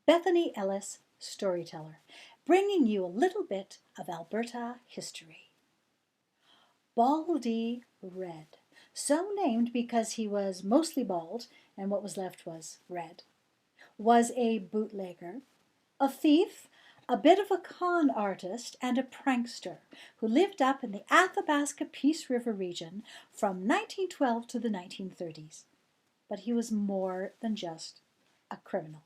Bethany Ellis, storyteller, bringing you a little bit of Alberta history. Baldy Red, so named because he was mostly bald and what was left was red, was a bootlegger, a thief, a bit of a con artist, and a prankster who lived up in the Athabasca Peace River region from 1912 to the 1930s. But he was more than just a criminal.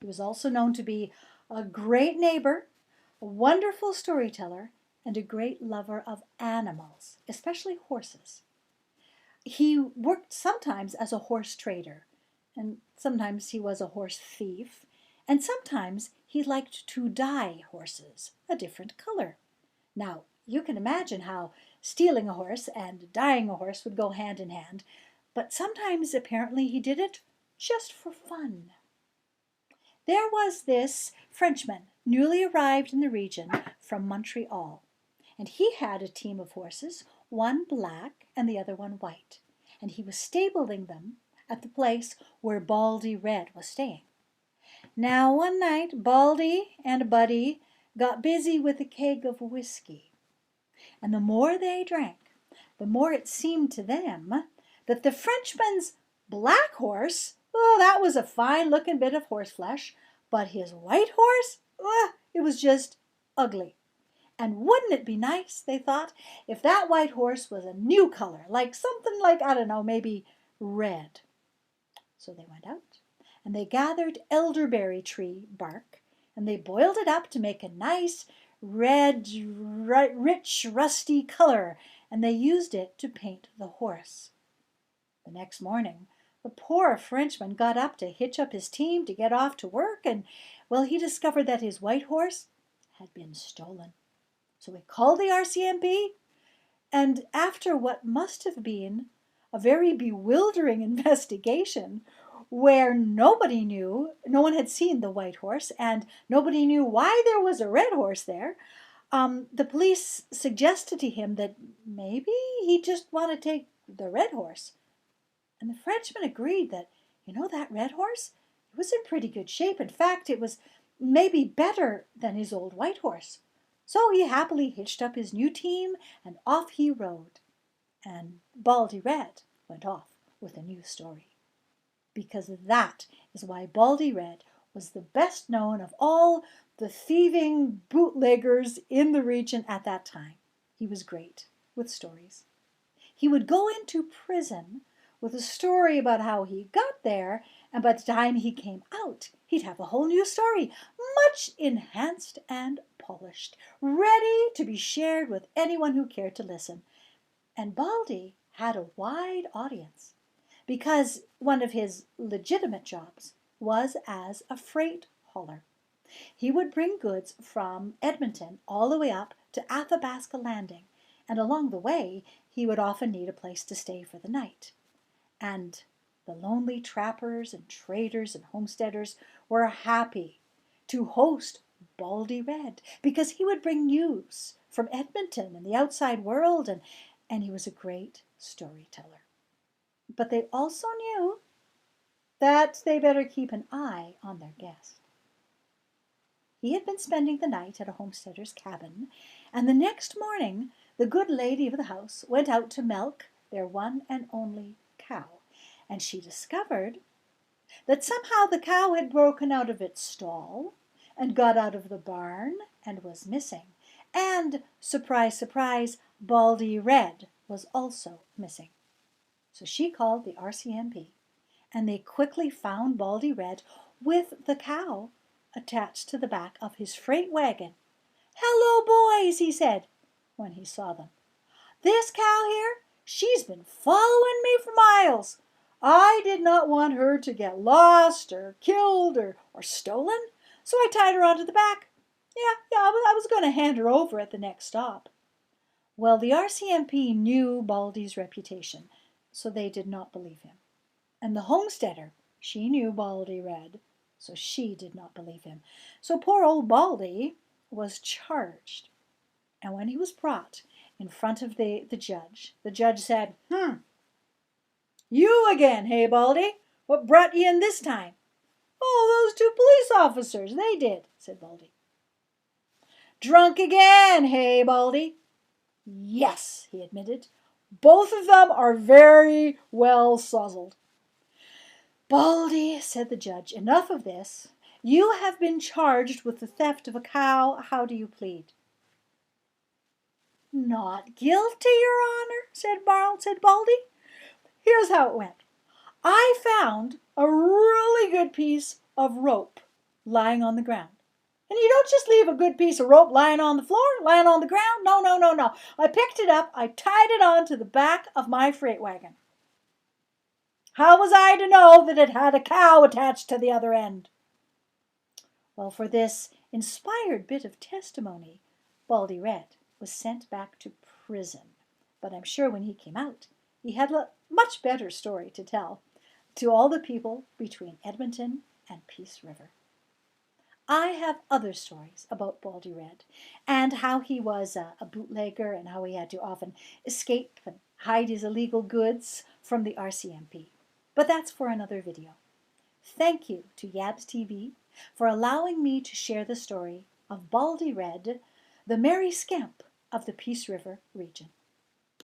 He was also known to be a great neighbor, a wonderful storyteller, and a great lover of animals, especially horses. He worked sometimes as a horse trader, and sometimes he was a horse thief, and sometimes he liked to dye horses a different color. Now, you can imagine how stealing a horse and dyeing a horse would go hand in hand, but sometimes apparently he did it just for fun. There was this Frenchman, newly arrived in the region from Montreal, and he had a team of horses, one black and the other one white, and he was stabling them at the place where Baldy Red was staying. Now, one night, Baldy and Buddy got busy with a keg of whiskey, and the more they drank, the more it seemed to them that the Frenchman's black horse, oh, that was a fine-looking bit of horseflesh, but his white horse, it was just ugly. And wouldn't it be nice, they thought, if that white horse was a new color, like something like, I don't know, maybe red. So they went out, and they gathered elderberry tree bark, and they boiled it up to make a nice, red, rich, rusty color, and they used it to paint the horse. The next morning, the poor Frenchman got up to hitch up his team to get off to work, and, well, he discovered that his white horse had been stolen. So he called the RCMP, and after what must have been a very bewildering investigation, where no one had seen the white horse, and nobody knew why there was a red horse there, the police suggested to him that maybe he just wanted to take the red horse. And the Frenchman agreed that, that red horse, it was in pretty good shape. In fact, it was maybe better than his old white horse. So he happily hitched up his new team, and off he rode. And Baldy Red went off with a new story. Because that is why Baldy Red was the best known of all the thieving bootleggers in the region at that time. He was great with stories. He would go into prison with a story about how he got there, and by the time he came out, he'd have a whole new story, much enhanced and polished, ready to be shared with anyone who cared to listen. And Baldy had a wide audience, because one of his legitimate jobs was as a freight hauler. He would bring goods from Edmonton all the way up to Athabasca Landing, and along the way, he would often need a place to stay for the night. And the lonely trappers and traders and homesteaders were happy to host Baldy Red, because he would bring news from Edmonton and the outside world, and he was a great storyteller. But they also knew that they better keep an eye on their guest. He had been spending the night at a homesteader's cabin, and the next morning the good lady of the house went out to milk their one and only cow, and she discovered that somehow the cow had broken out of its stall and got out of the barn and was missing. And, surprise, surprise, Baldy Red was also missing. So she called the RCMP, and they quickly found Baldy Red with the cow attached to the back of his freight wagon. "Hello, boys," he said when he saw them. "This cow here, she's been following me for miles. I did not want her to get lost or killed or stolen, so I tied her onto the back. I was going to hand her over at the next stop." Well, the RCMP knew Baldy's reputation, so they did not believe him. And the homesteader, she knew Baldy Red, so she did not believe him. So poor old Baldy was charged. And when he was brought in front of the judge said, "You again, hey, Baldy? What brought you in this time?" "Oh, those two police officers, they did, said Baldy. Drunk again, hey, Baldy? Yes, he admitted. Both of them are very well sozzled. Baldy, said the judge, enough of this. You have been charged with the theft of a cow. How do you plead? Not guilty, Your Honor, said Baldy. Here's how it went. I found a really good piece of rope lying on the ground. And you don't just leave a good piece of rope lying on the floor, lying on the ground. No, no, no, no. I picked it up. I tied it on to the back of my freight wagon. How was I to know that it had a cow attached to the other end? Well, for this inspired bit of testimony, Baldy Red was sent back to prison. But I'm sure when he came out, he had a much better story to tell to all the people between Edmonton and Peace River. I have other stories about Baldy Red and how he was a bootlegger and how he had to often escape and hide his illegal goods from the RCMP. But that's for another video. Thank you to Yabs TV for allowing me to share the story of Baldy Red, the merry scamp of the Peace River region.